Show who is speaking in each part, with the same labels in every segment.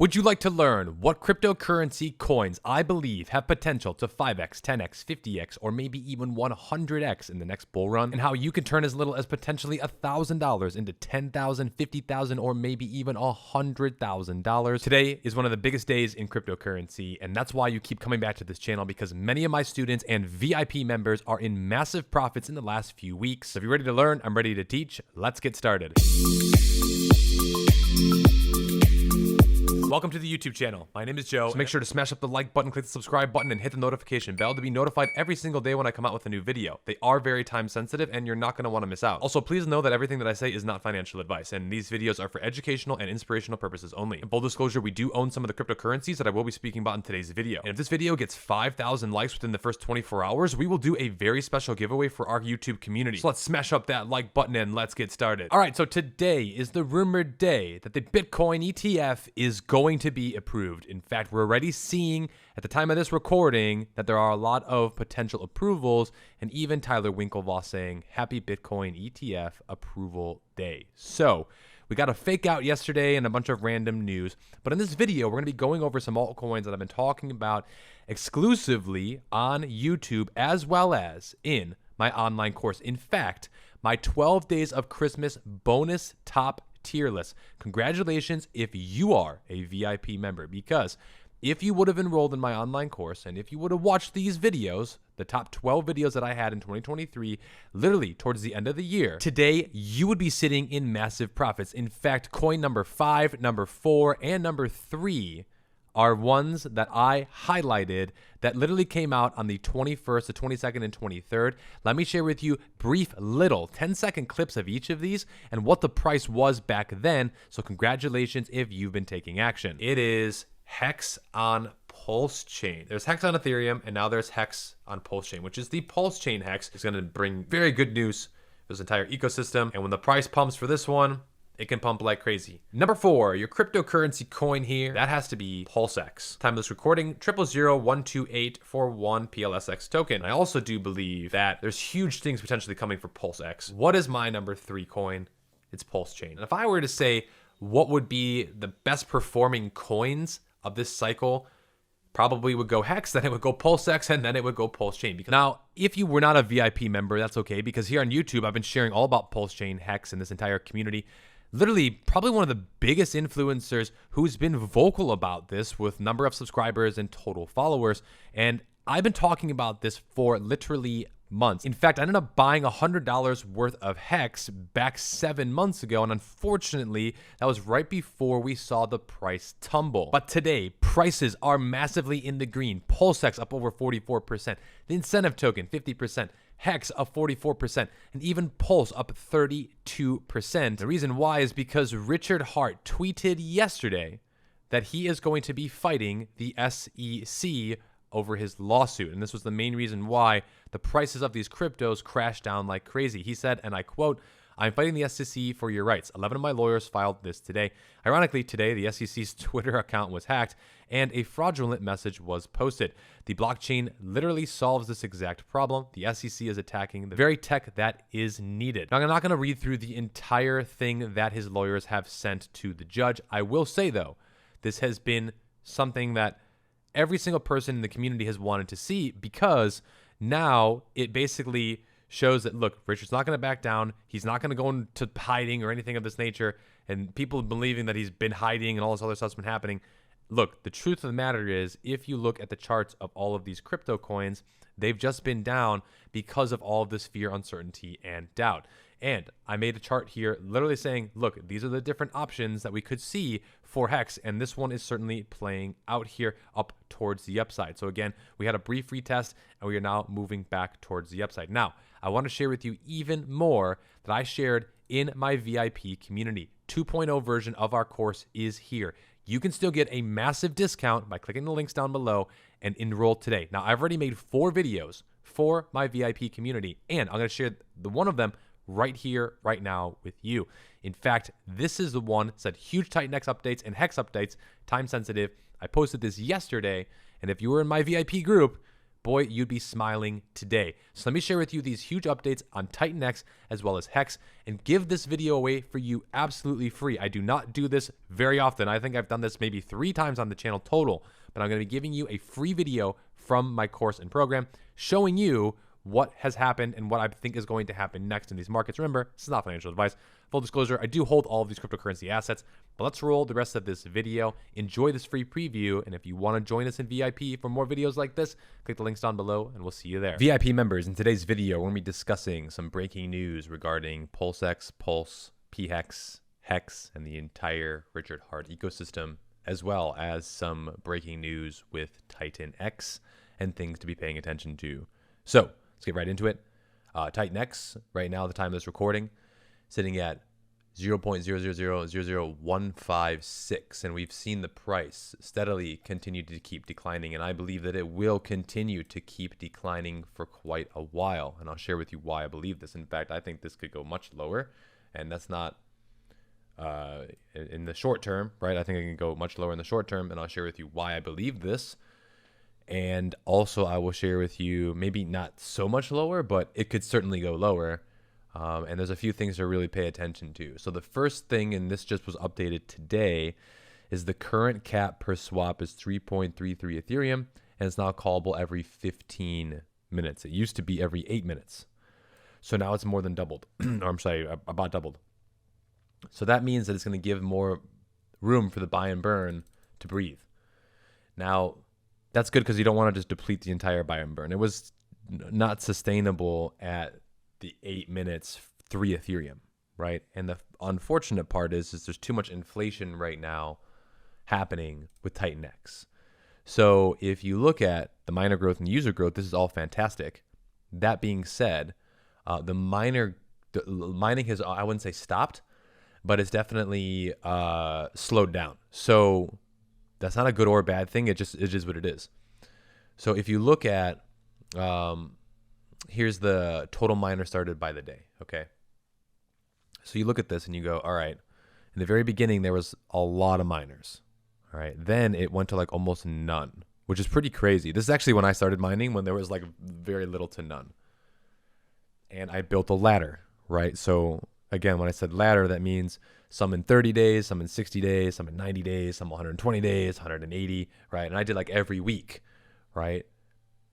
Speaker 1: Would you like to learn what cryptocurrency coins I believe have potential to 5x, 10x, 50x, or maybe even 100x in the next bull run? And how you can turn as little as potentially $1,000 into $10,000, $50,000, or maybe even $100,000? Today is one of the biggest days in cryptocurrency, and that's why you keep coming back to this channel, because many of my students and VIP members are in massive profits in the last few weeks. So if you're ready to learn, I'm ready to teach. Let's get started. Welcome to the YouTube channel. My name is Joe. So make sure to smash up the like button, click the subscribe button, and hit the notification bell to be notified every single day when I come out with a new video. They are very time sensitive and you're not going to want to miss out. Also, please know that everything that I say is not financial advice, and these videos are for educational and inspirational purposes only. In full disclosure, we do own some of the cryptocurrencies that I will be speaking about in today's video. And if this video gets 5,000 likes within the first 24 hours, we will do a very special giveaway for our YouTube community. So let's smash up that like button and let's get started. All right, so today is the rumored day that the Bitcoin ETF is going to be approved. In fact, we're already seeing at the time of this recording that there are a lot of potential approvals, and even Tyler Winklevoss saying happy Bitcoin ETF approval day. So we got a fake out yesterday and a bunch of random news, but in this video, we're going to be going over some altcoins that I've been talking about exclusively on YouTube as well as in my online course. In fact, my 12 days of Christmas bonus top tier list. Congratulations if you are a VIP member, because if you would have enrolled in my online course and if you would have watched these videos, the top 12 videos that I had in 2023, literally towards the end of the year, today you would be sitting in massive profits. In fact, coin number 5, number 4, and number 3 are ones that I highlighted that literally came out on the 21st, the 22nd, and 23rd. Let me share with you brief little 10-second clips of each of these and what the price was back then. So congratulations if you've been taking action. It is Hex on Pulsechain. There's Hex on Ethereum, and now there's Hex on Pulsechain, which is the Pulsechain Hex. It's going to bring very good news for this entire ecosystem. And when the price pumps for this one, it can pump like crazy. Number 4, your cryptocurrency coin here, that has to be Pulsex. Time of this recording, 000012841 PLSX token. I also do believe that there's huge things potentially coming for Pulsex. What is my number 3 coin? It's Pulsechain. And if I were to say what would be the best performing coins of this cycle, probably would go Hex, then it would go Pulsex, and then it would go Pulsechain. Because now, if you were not a VIP member, that's okay, because here on YouTube, I've been sharing all about Pulsechain, Hex, and this entire community. Literally, probably one of the biggest influencers who's been vocal about this with number of subscribers and total followers. And I've been talking about this for literally months. In fact, I ended up buying $100 worth of Hex back 7 months ago. And unfortunately, that was right before we saw the price tumble. But today, prices are massively in the green. Pulsex up over 44%. The incentive token, 50%. Hex up 44%, and even Pulse up 32%. The reason why is because Richard Hart tweeted yesterday that he is going to be fighting the SEC over his lawsuit. And this was the main reason why the prices of these cryptos crashed down like crazy. He said, and I quote, "I'm fighting the SEC for your rights. 11 of my lawyers filed this today." Ironically, today, the SEC's Twitter account was hacked and a fraudulent message was posted. The blockchain literally solves this exact problem. The SEC is attacking the very tech that is needed. Now, I'm not going to read through the entire thing that his lawyers have sent to the judge. I will say, though, this has been something that every single person in the community has wanted to see, because now it basically shows that, look, Richard's not going to back down. He's not going to go into hiding or anything of this nature. And people believing that he's been hiding and all this other stuff's been happening. Look, the truth of the matter is, if you look at the charts of all of these crypto coins, they've just been down because of all of this fear, uncertainty, and doubt. And I made a chart here literally saying, look, these are the different options that we could see for Hex, and this one is certainly playing out here up towards the upside. So again, we had a brief retest, and we are now moving back towards the upside. Now, I want to share with you even more that I shared in my VIP community. 2.0 version of our course is here. You can still get a massive discount by clicking the links down below and enroll today. Now, I've already made 4 videos for my VIP community, and I'm going to share the one of them right here, right now with you. In fact, this is the one that said huge TitanX updates and Hex updates, time sensitive. I posted this yesterday, and if you were in my VIP group, boy, you'd be smiling today. So let me share with you these huge updates on TitanX as well as Hex and give this video away for you absolutely free. I do not do this very often. I think I've done this maybe 3 times on the channel total, but I'm going to be giving you a free video from my course and program showing you what has happened and what I think is going to happen next in these markets. Remember, this is not financial advice. Full disclosure, I do hold all of these cryptocurrency assets, but let's roll the rest of this video. Enjoy this free preview, and if you want to join us in VIP for more videos like this, click the links down below, and we'll see you there. VIP members, in today's video, we're going to be discussing some breaking news regarding Pulsex, Pulse, PHEX, Hex, and the entire Richard Heart ecosystem, as well as some breaking news with TitanX and things to be paying attention to. So let's get right into it. TitanX, right now, at the time of this recording, sitting at 0.000000156, and we've seen the price steadily continue to keep declining, and I believe that it will continue to keep declining for quite a while, and I'll share with you why I believe this. In fact, I think this could go much lower, and that's not in the short term, right? I think it can go much lower in the short term, and I'll share with you why I believe this. And also I will share with you maybe not so much lower, but it could certainly go lower. And there's a few things to really pay attention to. So the first thing, and this just was updated today, is the current cap per swap is 3.33 Ethereum, and it's now callable every 15 minutes. It used to be every 8 minutes. So now it's more than doubled, or I'm sorry, about doubled. So that means that it's going to give more room for the buy and burn to breathe. Now, that's good because you don't want to just deplete the entire buy and burn. It was not sustainable at the 8 minutes, 3 Ethereum, right? And the unfortunate part is there's too much inflation right now happening with TitanX. So if you look at the miner growth and user growth, this is all fantastic. That being said, the mining has, I wouldn't say stopped, but it's definitely slowed down. So that's not a good or a bad thing. It is what it is. So if you look at, here's the total miners started by the day, okay? So you look at this and you go, all right, in the very beginning, there was a lot of miners, all right? Then it went to like almost none, which is pretty crazy. This is actually when I started mining, when there was like very little to none. And I built a ladder, right? So again, when I said ladder, that means some in 30 days, some in 60 days, some in 90 days, some 120 days, 180, right? And I did like every week, right?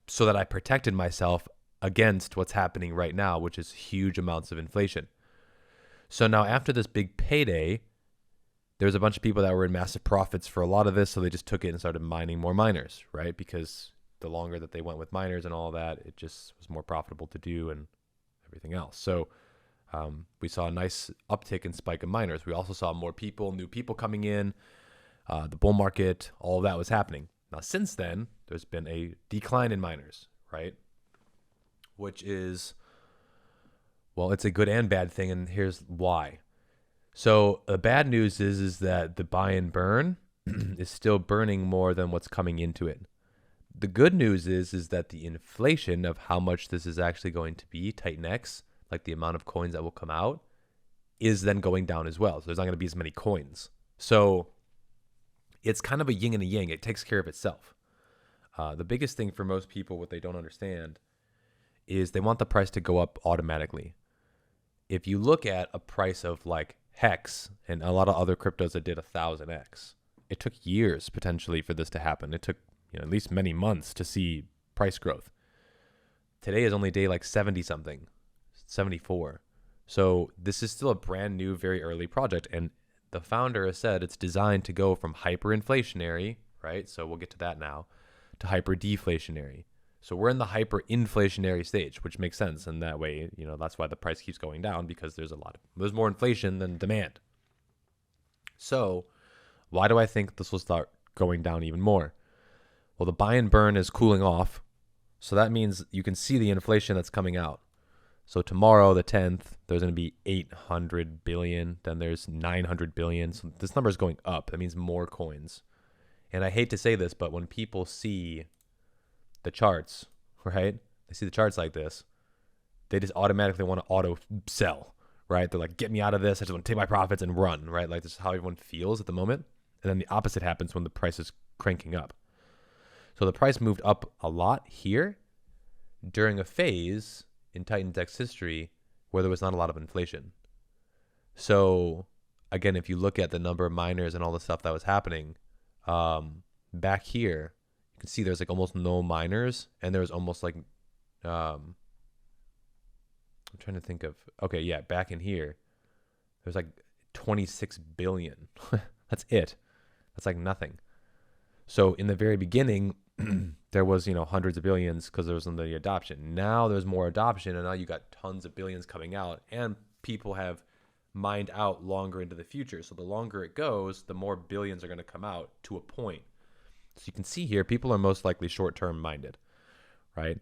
Speaker 1: So that I protected myself against what's happening right now, which is huge amounts of inflation. So now after this big payday, there's a bunch of people that were in massive profits for a lot of this, so they just took it and started mining more miners, right? Because the longer that they went with miners and all that, it just was more profitable to do and everything else. So we saw a nice uptick in spike of miners. We also saw more people, new people coming in, the bull market, all of that was happening. Now, since then, there's been a decline in miners, right? Which is, well, it's a good and bad thing, and here's why. So the bad news is that the buy and burn is still burning more than what's coming into it. The good news is that the inflation of how much this is actually going to be, TitanX, like the amount of coins that will come out, is then going down as well. So there's not going to be as many coins. So it's kind of a yin and a yang. It takes care of itself. The biggest thing for most people, what they don't understand, is they want the price to go up automatically. If you look at a price of like Hex and a lot of other cryptos that did 1000x, it took years potentially for this to happen. It took at least many months to see price growth. Today is only day like 70 something. 74. So this is still a brand new, very early project. And the founder has said it's designed to go from hyperinflationary, right? So we'll get to that now, to hyper-deflationary. So we're in the hyperinflationary stage, which makes sense. And that way, that's why the price keeps going down, because there's more inflation than demand. So why do I think this will start going down even more? Well, the buy and burn is cooling off. So that means you can see the inflation that's coming out. So tomorrow, the 10th, there's going to be 800 billion. Then there's 900 billion. So this number is going up. That means more coins. And I hate to say this, but when people see the charts, right? They see the charts like this, they just automatically want to auto sell, right? They're like, get me out of this. I just want to take my profits and run, right? Like this is how everyone feels at the moment. And then the opposite happens when the price is cranking up. So the price moved up a lot here, during a phase in TitanX history where there was not a lot of inflation. So again, if you look at the number of miners and all the stuff that was happening, back here, you can see there's like almost no miners, and there's almost like, I'm trying to think of, okay, yeah, back in here, there's like 26 billion. That's it. That's like nothing. So in the very beginning, there was, hundreds of billions because there was the adoption. Now there's more adoption, and now you got tons of billions coming out, and people have mined out longer into the future. So the longer it goes, the more billions are going to come out to a point. So you can see here, people are most likely short-term minded, right?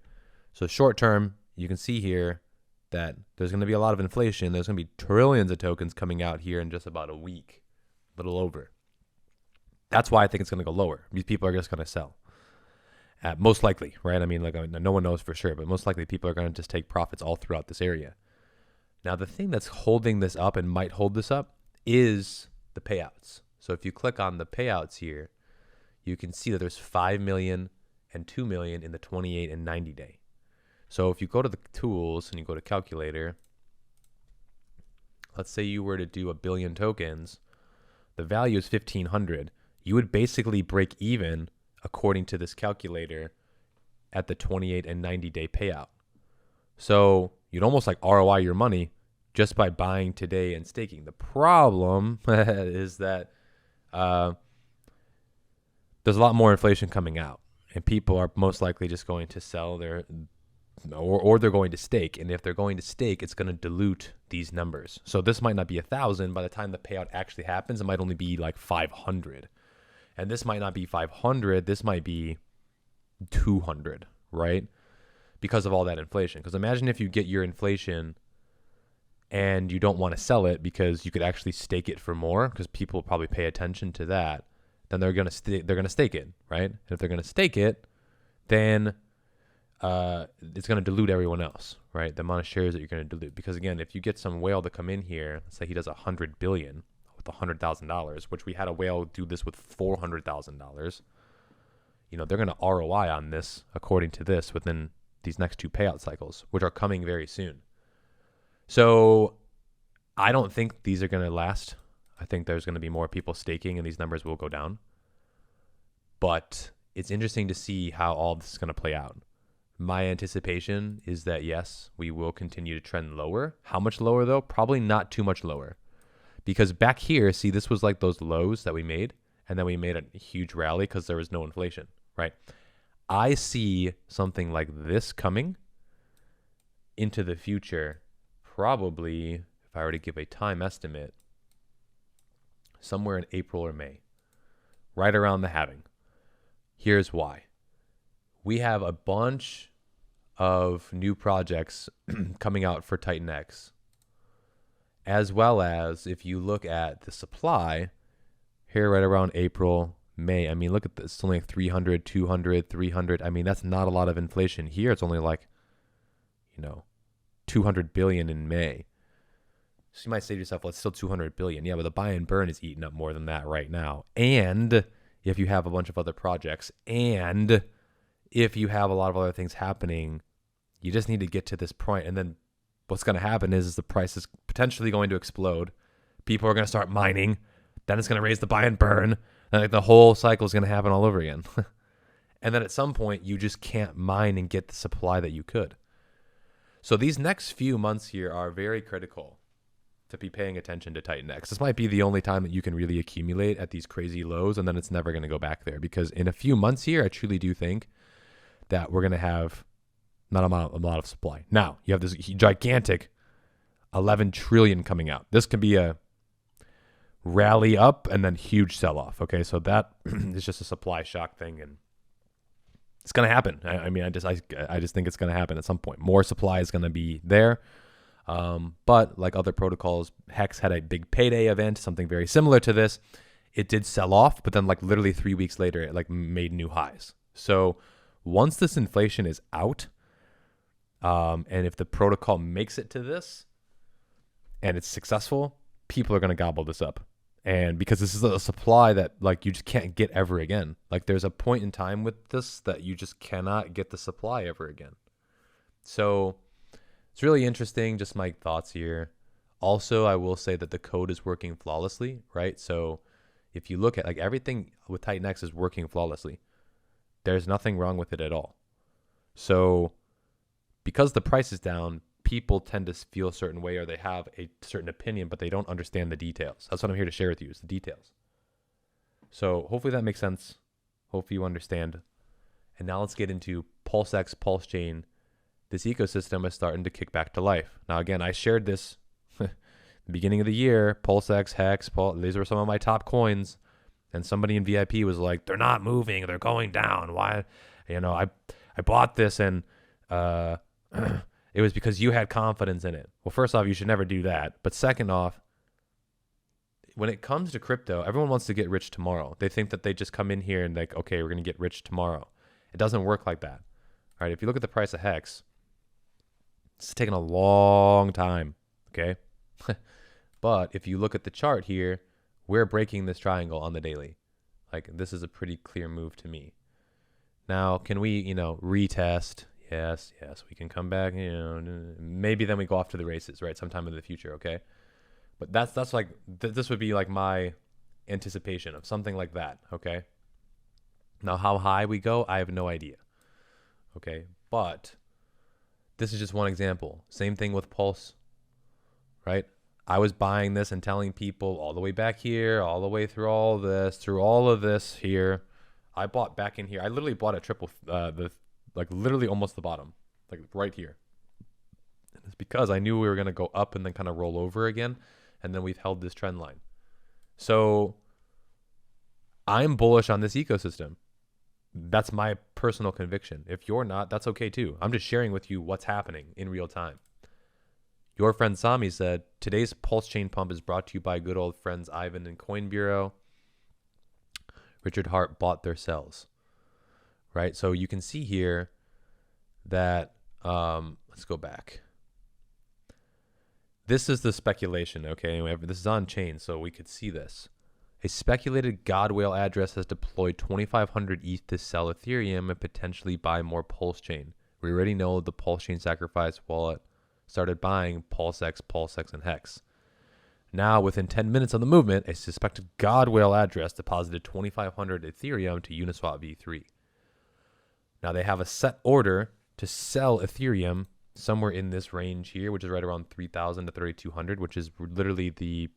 Speaker 1: So short-term, you can see here that there's going to be a lot of inflation. There's going to be trillions of tokens coming out here in just about a week, a little over. That's why I think it's going to go lower. These people are just going to sell. Most likely, right? I mean, no one knows for sure, but most likely people are going to just take profits all throughout this area. Now, the thing that's holding this up and might hold this up is the payouts. So if you click on the payouts here, you can see that there's 5 million and 2 million in the 28 and 90 day. So if you go to the tools and you go to calculator, let's say you were to do 1 billion tokens, the value is 1,500. You would basically break even according to this calculator at the 28 and 90 day payout. So you'd almost like ROI your money just by buying today and staking. The problem is that there's a lot more inflation coming out, and people are most likely just going to sell their, or they're going to stake. And if they're going to stake, it's going to dilute these numbers. So this might not be 1,000. By the time the payout actually happens, it might only be like 500. And this might not be 500. This might be 200, right? Because of all that inflation. Because imagine if you get your inflation and you don't want to sell it because you could actually stake it for more, because people probably pay attention to that. Then they're going to stake it, right? And if they're going to stake it, then it's going to dilute everyone else, right? The amount of shares that you're going to dilute. Because again, if you get some whale to come in here, let's say he does 100 billion with $100,000, which we had a whale do this with $400,000, they're going to ROI on this according to this within these next 2 payout cycles, which are coming very soon. So I don't think these are going to last. I think there's going to be more people staking and these numbers will go down. But it's interesting to see how all this is going to play out. My anticipation is that, yes, we will continue to trend lower. How much lower, though? Probably not too much lower. Because back here, see, this was like those lows that we made, and then we made a huge rally because there was no inflation, right? I see something like this coming into the future, probably, if I were to give a time estimate, somewhere in April or May, right around the halving. Here's why. We have a bunch of new projects coming out for TitanX, as well as if you look at the supply here right around April, May. I mean, look at this. It's only like 300, 200, 300. I mean, that's not a lot of inflation. Here, it's only like, 200 billion in May. So you might say to yourself, well, it's still 200 billion. Yeah, but the buy and burn is eating up more than that right now. And if you have a bunch of other projects, and if you have a lot of other things happening, you just need to get to this point. And then what's going to happen is the price is potentially going to explode. People are going to start mining. Then it's going to raise the buy and burn. And the whole cycle is going to happen all over again. And then at some point, you just can't mine and get the supply that you could. So these next few months here are very critical to be paying attention to TitanX. This might be the only time that you can really accumulate at these crazy lows, and then it's never going to go back there. Because in a few months here, I truly do think that we're going to have not a lot of supply. Now, you have this gigantic 11 trillion coming out. This could be a rally up and then huge sell-off. Okay, so that is just a supply shock thing, and it's going to happen. I just think it's going to happen at some point. More supply is going to be there. But like other protocols, Hex had a big payday event, something very similar to this. It did sell off, but then like literally 3 weeks later, it made new highs. So once this inflation is out, and if the protocol makes it to this and it's successful, people are going to gobble this up. And because this is a supply that you just can't get ever again. There's a point in time with this that you just cannot get the supply ever again. So it's really interesting. Just my thoughts here. Also, I will say that the code is working flawlessly, right? So if you look at like everything with TitanX is working flawlessly. There's nothing wrong with it at all. So because the price is down, people tend to feel a certain way or they have a certain opinion, but they don't understand the details. That's what I'm here to share with you is the details. So hopefully that makes sense. Hopefully you understand. And now let's get into Pulsex, Pulsechain. This ecosystem is starting to kick back to life. Now, again, I shared this the beginning of the year. Pulsex, Hex, these were some of my top coins. And somebody in VIP was like, they're not moving. They're going down. Why? You know, I bought this and it was because you had confidence in it. Well, first off, you should never do that. But second off, when it comes to crypto, everyone wants to get rich tomorrow. They think that they just come in here and like, okay, we're going to get rich tomorrow. It doesn't work like that. All right. If you look at the price of Hex, it's taken a long time. Okay. But if you look at the chart here, we're breaking this triangle on the daily. Like this is a pretty clear move to me. Now, can we, retest? Yes, we can come back, maybe then we go off to the races, right? Sometime in the future. Okay. But that's like, this would be like my anticipation of something like that. Okay. Now, how high we go, I have no idea. Okay. But this is just one example. Same thing with Pulse, right? I was buying this and telling people all the way back here, all the way through all of this here. I bought back in here. I literally bought at literally almost the bottom, like right here. And it's because I knew we were going to go up and then kind of roll over again. And then we've held this trend line. So I'm bullish on this ecosystem. That's my personal conviction. If you're not, that's okay too. I'm just sharing with you what's happening in real time. Your friend Sami said, today's Pulsechain Pump is brought to you by good old friends Ivan and Coin Bureau. Richard Hart bought their cells, right? So you can see here that, let's go back. This is the speculation, okay? This is on chain, so we could see this. A speculated God whale address has deployed 2,500 ETH to sell Ethereum and potentially buy more Pulsechain. We already know the Pulsechain sacrifice wallet started buying Pulsex, and Hex. Now, within 10 minutes of the movement, a suspected God whale address deposited 2,500 Ethereum to Uniswap v3. Now, they have a set order to sell Ethereum somewhere in this range here, which is right around 3,000 to 3,200, which is literally the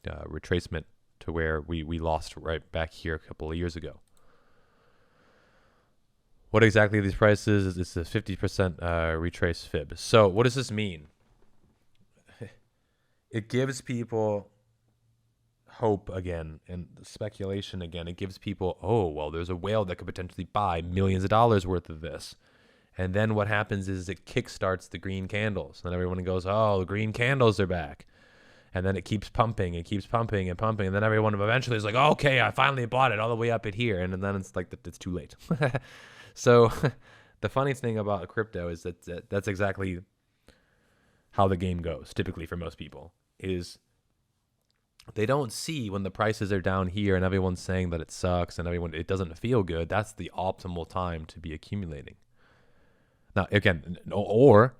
Speaker 1: retracement to where we lost right back here a couple of years ago. What exactly are these prices? It's a 50% retrace fib. So what does this mean? It gives people hope again and speculation again. It gives people, oh, well, there's a whale that could potentially buy millions of dollars worth of this. And then what happens is it kickstarts the green candles. And everyone goes, oh, the green candles are back. And then it keeps pumping and keeps pumping and pumping. And then everyone eventually is like, oh, okay, I finally bought it all the way up at here. And then it's like, it's too late. So the funny thing about crypto is that that's exactly how the game goes, typically for most people, is they don't see when the prices are down here and everyone's saying that it sucks and it doesn't feel good. That's the optimal time to be accumulating. Now, again, or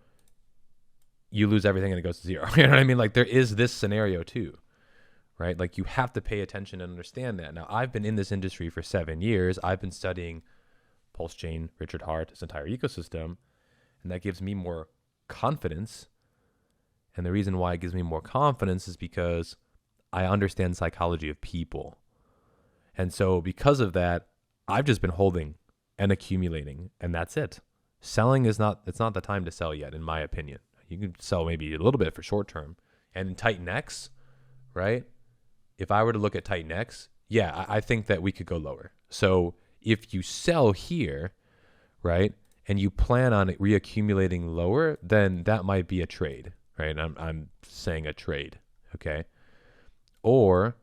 Speaker 1: you lose everything and it goes to zero. You know what I mean? Like there is this scenario too, right? Like you have to pay attention and understand that. Now, I've been in this industry for 7 years. I've been studying Pulsechain, Richard Hart, this entire ecosystem, and that gives me more confidence. And the reason why it gives me more confidence is because I understand psychology of people. And so because of that, I've just been holding and accumulating, and that's it. Selling it's not the time to sell yet, in my opinion. You can sell maybe a little bit for short term. And in TitanX, right? If I were to look at TitanX, yeah, I think that we could go lower. So if you sell here, right, and you plan on reaccumulating lower, then that might be a trade, right? I'm saying a trade, okay? Or,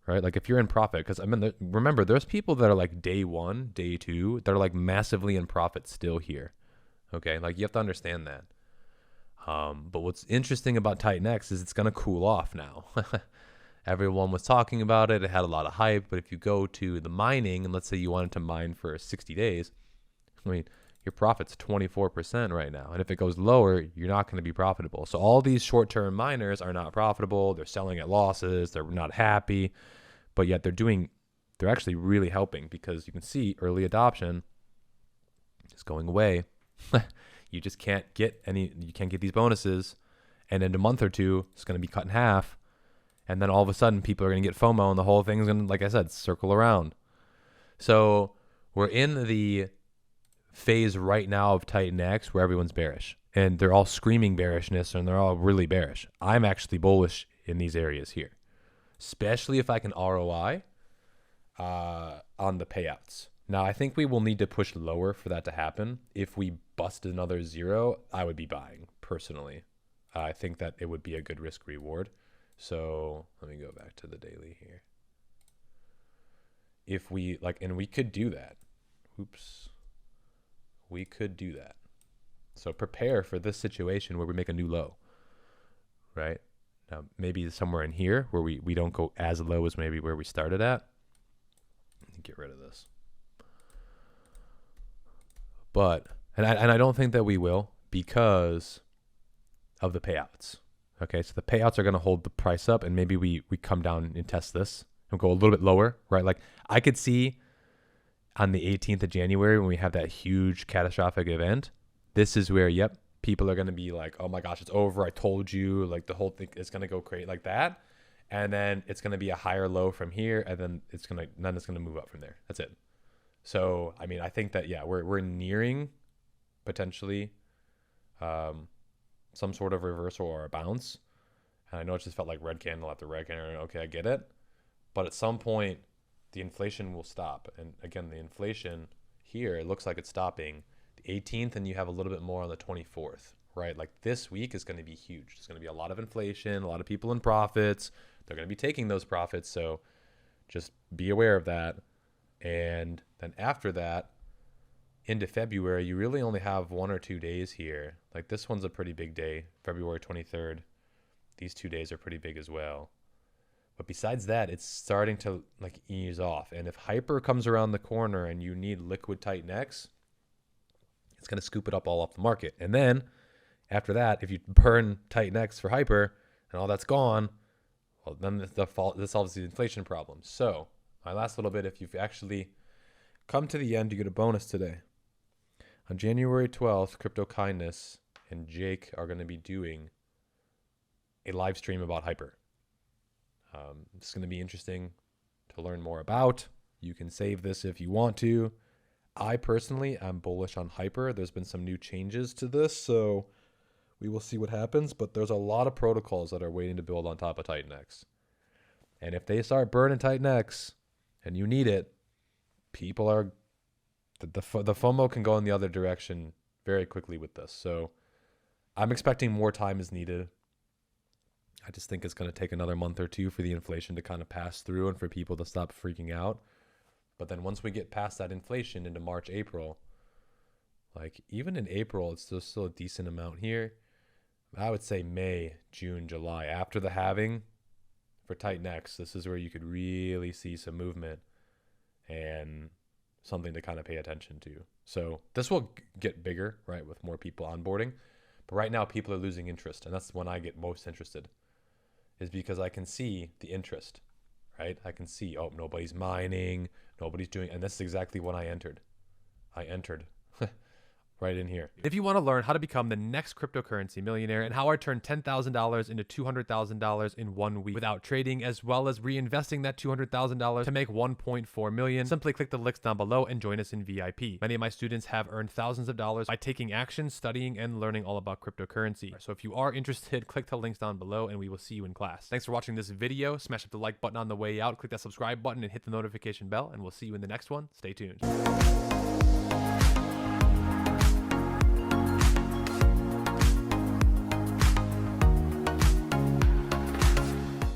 Speaker 1: right, like if you're in profit, because remember, there's people that are like day one, day two, that are like massively in profit still here, okay? Like you have to understand that. But what's interesting about TitanX is it's going to cool off now. Everyone was talking about it. It had a lot of hype. But if you go to the mining, and let's say you wanted to mine for 60 days, I mean, your profit's 24% right now. And if it goes lower, you're not going to be profitable. So all these short-term miners are not profitable. They're selling at losses. They're not happy, but yet they're actually really helping, because you can see early adoption is going away. You just can't get these bonuses. And in a month or two, it's going to be cut in half. And then all of a sudden, people are going to get FOMO, and the whole thing is going to, like I said, circle around. So we're in the phase right now of TitanX where everyone's bearish. And they're all screaming bearishness, and they're all really bearish. I'm actually bullish in these areas here, especially if I can ROI on the payouts. Now, I think we will need to push lower for that to happen. If we bust another zero, I would be buying, personally. I think that it would be a good risk reward. So let me go back to the daily here. If we and we could do that. Oops. We could do that. So prepare for this situation where we make a new low, right? Now, maybe somewhere in here where we don't go as low as maybe where we started at. Get rid of this. But, and I don't think that we will, because of the payouts. Okay, so the payouts are going to hold the price up, and maybe we come down and test this and go a little bit lower, right? Like I could see on the 18th of January when we have that huge catastrophic event, this is where, yep, people are going to be like, oh my gosh, it's over. I told you, like the whole thing is going to go crazy like that. And then it's going to be a higher low from here, and then it's going to move up from there. That's it. So, I mean, I think that, yeah, we're nearing potentially some sort of reversal or a bounce. And I know it just felt like red candle after red candle. Okay, I get it. But at some point, the inflation will stop. And again, the inflation here, it looks like it's stopping the 18th, and you have a little bit more on the 24th, right? Like this week is going to be huge. There's going to be a lot of inflation, a lot of people in profits. They're going to be taking those profits. So just be aware of that. And then after that, into February, you really only have 1 or 2 days here. Like this one's a pretty big day, February 23rd. These 2 days are pretty big as well. But besides that, it's starting to like ease off. And if hyper comes around the corner and you need liquid TitanX, it's going to scoop it up all off the market. And then after that, if you burn TitanX for hyper and all that's gone, well, then this solves the inflation problem. So my last little bit, if you've actually come to the end, you get a bonus today. On January 12th, Crypto Kindness and Jake are going to be doing a live stream about hyper. It's going to be interesting to learn more about. You can save this if you want to. I personally am bullish on hyper. There's been some new changes to this, so we will see what happens. But there's a lot of protocols that are waiting to build on top of TitanX. And if they start burning TitanX and you need it, people are... The FOMO can go in the other direction very quickly with this. So I'm expecting more time is needed. I just think it's going to take another month or two for the inflation to kind of pass through and for people to stop freaking out. But then once we get past that inflation into March, April, like even in April, it's still a decent amount here. I would say May, June, July, after the halving for TitanX, this is where you could really see some movement and something to kind of pay attention to. So this will get bigger, right, with more people onboarding. But right now, people are losing interest. And that's when I get most interested, is because I can see the interest, right? I can see, oh, nobody's mining, nobody's doing, and this is exactly when I entered. I entered right in here.
Speaker 2: If you want to learn how to become the next cryptocurrency millionaire and how I turned $10,000 into $200,000 in 1 week without trading, as well as reinvesting that $200,000 to make $1.4 million, simply click the links down below and join us in VIP. Many of my students have earned thousands of dollars by taking action, studying, and learning all about cryptocurrency. So if you are interested, click the links down below and we will see you in class. Thanks for watching this video. Smash up the like button on the way out, click that subscribe button and hit the notification bell, and we'll see you in the next one. Stay tuned.